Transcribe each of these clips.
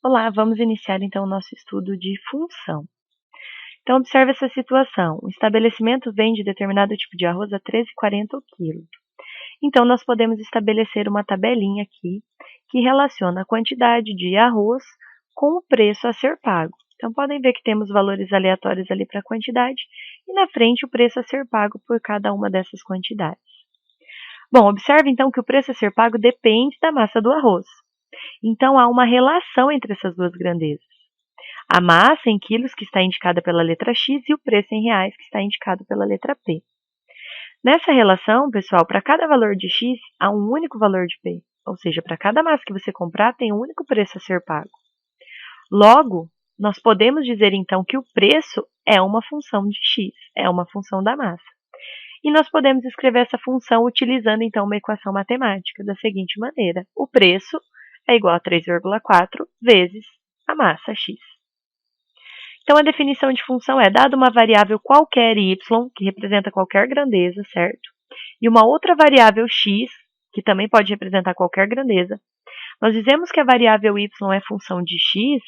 Olá, vamos iniciar então o nosso estudo de função. Então, observe essa situação. O estabelecimento vende determinado tipo de arroz a 13,40 o quilo. Então, nós podemos estabelecer uma tabelinha aqui que relaciona a quantidade de arroz com o preço a ser pago. Então, podem ver que temos valores aleatórios ali para a quantidade e na frente o preço a ser pago por cada uma dessas quantidades. Bom, observe então que o preço a ser pago depende da massa do arroz. Então, há uma relação entre essas duas grandezas. A massa em quilos, que está indicada pela letra X, e o preço em reais, que está indicado pela letra P. Nessa relação, pessoal, para cada valor de X, há um único valor de P. Ou seja, para cada massa que você comprar, tem um único preço a ser pago. Logo, nós podemos dizer então que o preço é uma função de X, é uma função da massa. E nós podemos escrever essa função utilizando então uma equação matemática da seguinte maneira: o preço é igual a 3,4 vezes a massa x. Então, a definição de função é: dado uma variável qualquer y, que representa qualquer grandeza, certo? E uma outra variável x, que também pode representar qualquer grandeza, nós dizemos que a variável y é função de x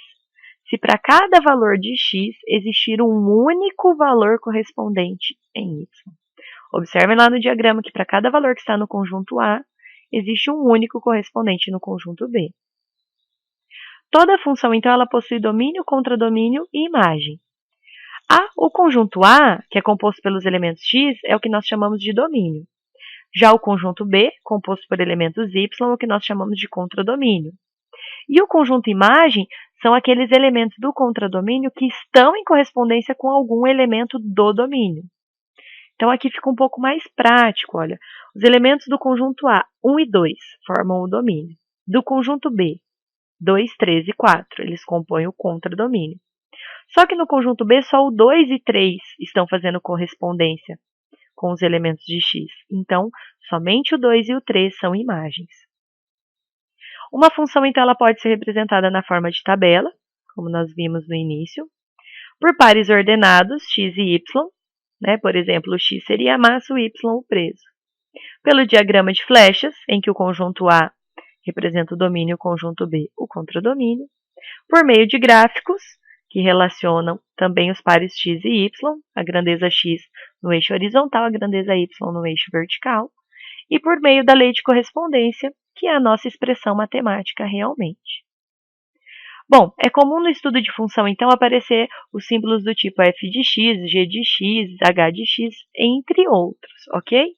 se para cada valor de x existir um único valor correspondente em y. Observem lá no diagrama que para cada valor que está no conjunto A, existe um único correspondente no conjunto B. Toda função, então, ela possui domínio, contradomínio e imagem. O conjunto A, que é composto pelos elementos x, é o que nós chamamos de domínio. Já o conjunto B, composto por elementos y, é o que nós chamamos de contradomínio. E o conjunto imagem são aqueles elementos do contradomínio que estão em correspondência com algum elemento do domínio. Então, aqui fica um pouco mais prático, olha. Os elementos do conjunto A, 1 e 2, formam o domínio. Do conjunto B, 2, 3 e 4, eles compõem o contradomínio. Só que no conjunto B, só o 2 e 3 estão fazendo correspondência com os elementos de X. Então, somente o 2 e o 3 são imagens. Uma função, então, ela pode ser representada na forma de tabela, como nós vimos no início, por pares ordenados, x e y. Por exemplo, o x seria a massa, o y o preço. Pelo diagrama de flechas, em que o conjunto A representa o domínio e o conjunto B o contradomínio. Por meio de gráficos, que relacionam também os pares x e y, a grandeza x no eixo horizontal, a grandeza y no eixo vertical. E por meio da lei de correspondência, que é a nossa expressão matemática realmente. Bom, é comum no estudo de função, então, aparecer os símbolos do tipo f de x, g de x, h de x, entre outros, ok?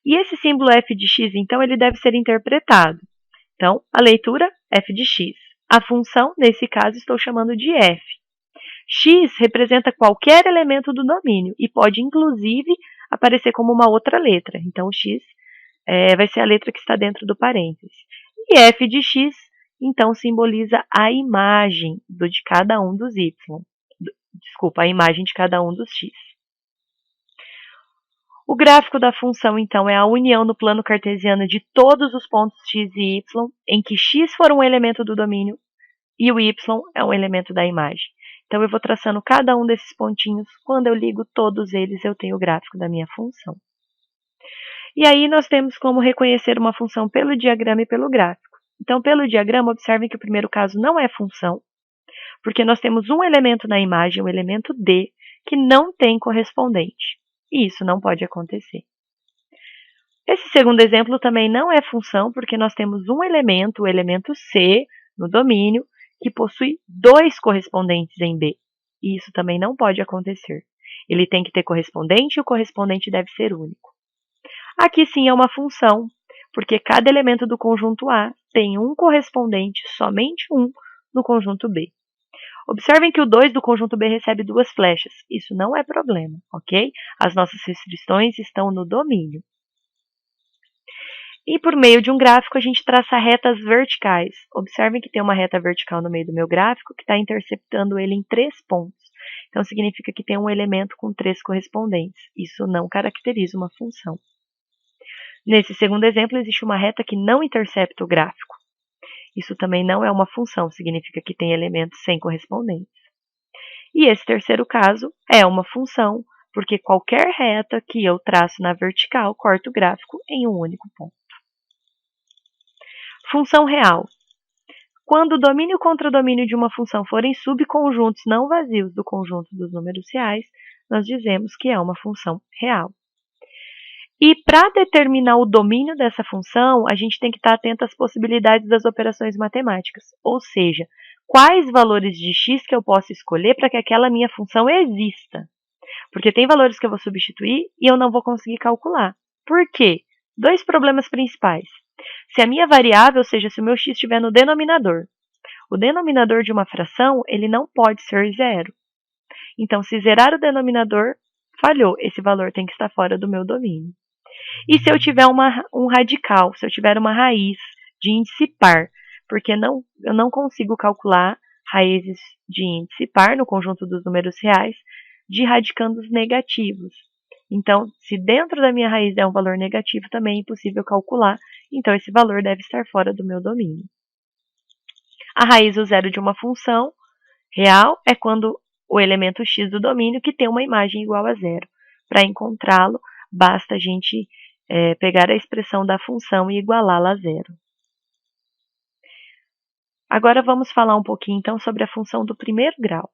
E esse símbolo f de x, então, ele deve ser interpretado. Então, a leitura, f de x. A função, nesse caso, estou chamando de f. X representa qualquer elemento do domínio e pode, inclusive, aparecer como uma outra letra. Então, o x vai ser a letra que está dentro do parênteses. E f de x, então, simboliza a imagem de cada um dos y. Desculpa, a imagem de cada um dos x. O gráfico da função, então, é a união no plano cartesiano de todos os pontos x e y, em que x for um elemento do domínio e o y é um elemento da imagem. Então, eu vou traçando cada um desses pontinhos. Quando eu ligo todos eles, eu tenho o gráfico da minha função. E aí, nós temos como reconhecer uma função pelo diagrama e pelo gráfico. Então, pelo diagrama, observem que o primeiro caso não é função, porque nós temos um elemento na imagem, o elemento D, que não tem correspondente. E isso não pode acontecer. Esse segundo exemplo também não é função, porque nós temos um elemento, o elemento C, no domínio, que possui 2 correspondentes em B. E isso também não pode acontecer. Ele tem que ter correspondente e o correspondente deve ser único. Aqui sim é uma função, porque cada elemento do conjunto A tem um correspondente, somente um, no conjunto B. Observem que o 2 do conjunto B recebe 2 flechas. Isso não é problema, ok? As nossas restrições estão no domínio. E por meio de um gráfico, a gente traça retas verticais. Observem que tem uma reta vertical no meio do meu gráfico que está interceptando ele em 3 pontos. Então, significa que tem um elemento com 3 correspondentes. Isso não caracteriza uma função. Nesse segundo exemplo, existe uma reta que não intercepta o gráfico. Isso também não é uma função, significa que tem elementos sem correspondentes. E esse terceiro caso é uma função, porque qualquer reta que eu traço na vertical corta o gráfico em um único ponto. Função real. Quando o domínio e o contradomínio de uma função forem subconjuntos não vazios do conjunto dos números reais, nós dizemos que é uma função real. E para determinar o domínio dessa função, a gente tem que estar atento às possibilidades das operações matemáticas, ou seja, quais valores de x que eu posso escolher para que aquela minha função exista. Porque tem valores que eu vou substituir e eu não vou conseguir calcular. Por quê? Dois problemas principais. Se a minha variável, ou seja, se o meu x estiver no denominador, o denominador de uma fração, ele não pode ser zero. Então, se zerar o denominador, falhou. Esse valor tem que estar fora do meu domínio. E se eu tiver um radical, se eu tiver uma raiz de índice par, porque eu não consigo calcular raízes de índice par no conjunto dos números reais de radicandos negativos. Então, se dentro da minha raiz é um valor negativo, também é impossível calcular, então esse valor deve estar fora do meu domínio. A raiz do zero de uma função real é quando o elemento x do domínio que tem uma imagem igual a zero. Para encontrá-lo, basta a gente pegar a expressão da função e igualá-la a zero. Agora vamos falar um pouquinho então sobre a função do primeiro grau.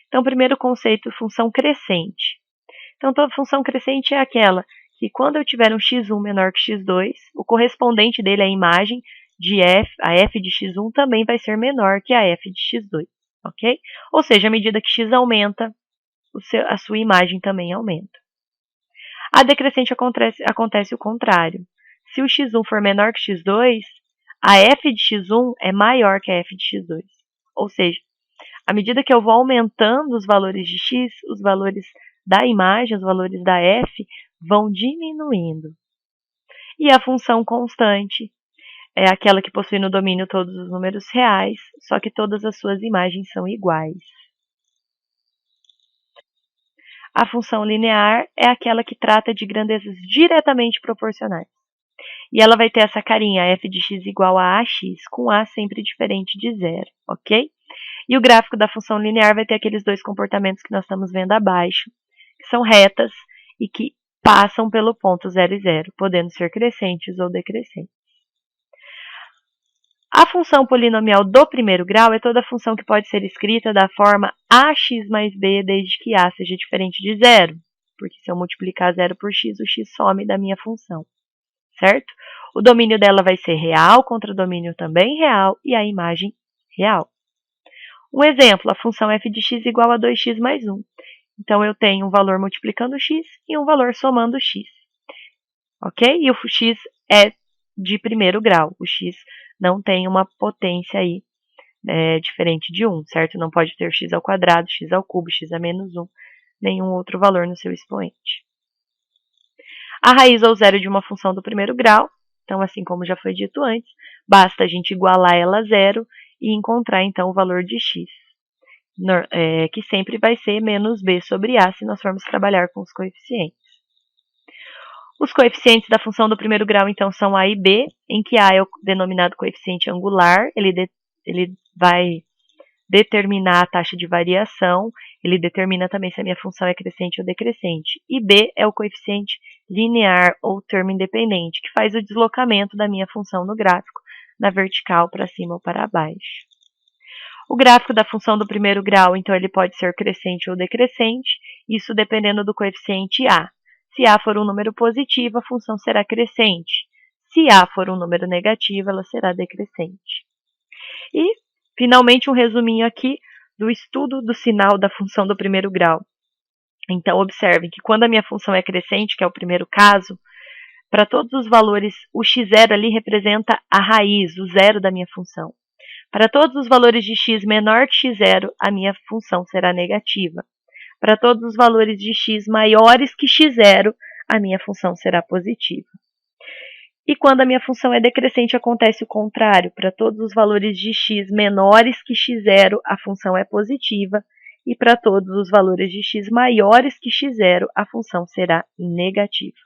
Então, primeiro conceito, função crescente. Então, toda função crescente é aquela que quando eu tiver um x1 menor que x2, o correspondente dele, a imagem de f, a f de x1 também vai ser menor que a f de x2, ok? Ou seja, à medida que x aumenta, a sua imagem também aumenta. A decrescente acontece o contrário. Se o x1 for menor que x2, a f de x1 é maior que a f de x2. Ou seja, à medida que eu vou aumentando os valores de x, os valores da imagem, os valores da f, vão diminuindo. E a função constante é aquela que possui no domínio todos os números reais, só que todas as suas imagens são iguais. A função linear é aquela que trata de grandezas diretamente proporcionais. E ela vai ter essa carinha, f de x igual a ax, com a sempre diferente de zero, ok? E o gráfico da função linear vai ter aqueles dois comportamentos que nós estamos vendo abaixo, que são retas e que passam pelo ponto 0 e 0, podendo ser crescentes ou decrescentes. A função polinomial do primeiro grau é toda função que pode ser escrita da forma ax mais b desde que a seja diferente de zero, porque se eu multiplicar 0 por x, o x some da minha função, certo? O domínio dela vai ser real, contradomínio também real e a imagem real. Um exemplo, a função f de x igual a 2x mais 1. Então, eu tenho um valor multiplicando x e um valor somando x. Ok? E o x é de primeiro grau. O x não tem uma potência aí diferente de 1, certo? Não pode ter x ao quadrado, x ao cubo, x a menos 1, nenhum outro valor no seu expoente. A raiz ou zero de uma função do primeiro grau, então, assim como já foi dito antes, basta a gente igualar ela a zero e encontrar, então, o valor de x, que sempre vai ser menos b sobre a se nós formos trabalhar com os coeficientes. Os coeficientes da função do primeiro grau, então, são a e b, em que a é o denominado coeficiente angular, ele vai determinar a taxa de variação, ele determina também se a minha função é crescente ou decrescente. E b é o coeficiente linear ou termo independente, que faz o deslocamento da minha função no gráfico, na vertical para cima ou para baixo. O gráfico da função do primeiro grau, então, ele pode ser crescente ou decrescente, isso dependendo do coeficiente a. Se a for um número positivo, a função será crescente. Se a for um número negativo, ela será decrescente. E, finalmente, um resuminho aqui do estudo do sinal da função do primeiro grau. Então, observem que quando a minha função é crescente, que é o primeiro caso, para todos os valores, o x0 ali representa a raiz, o zero da minha função. Para todos os valores de x menor que x0, a minha função será negativa. Para todos os valores de x maiores que x0, a minha função será positiva. E quando a minha função é decrescente, acontece o contrário. Para todos os valores de x menores que x0, a função é positiva. E para todos os valores de x maiores que x0, a função será negativa.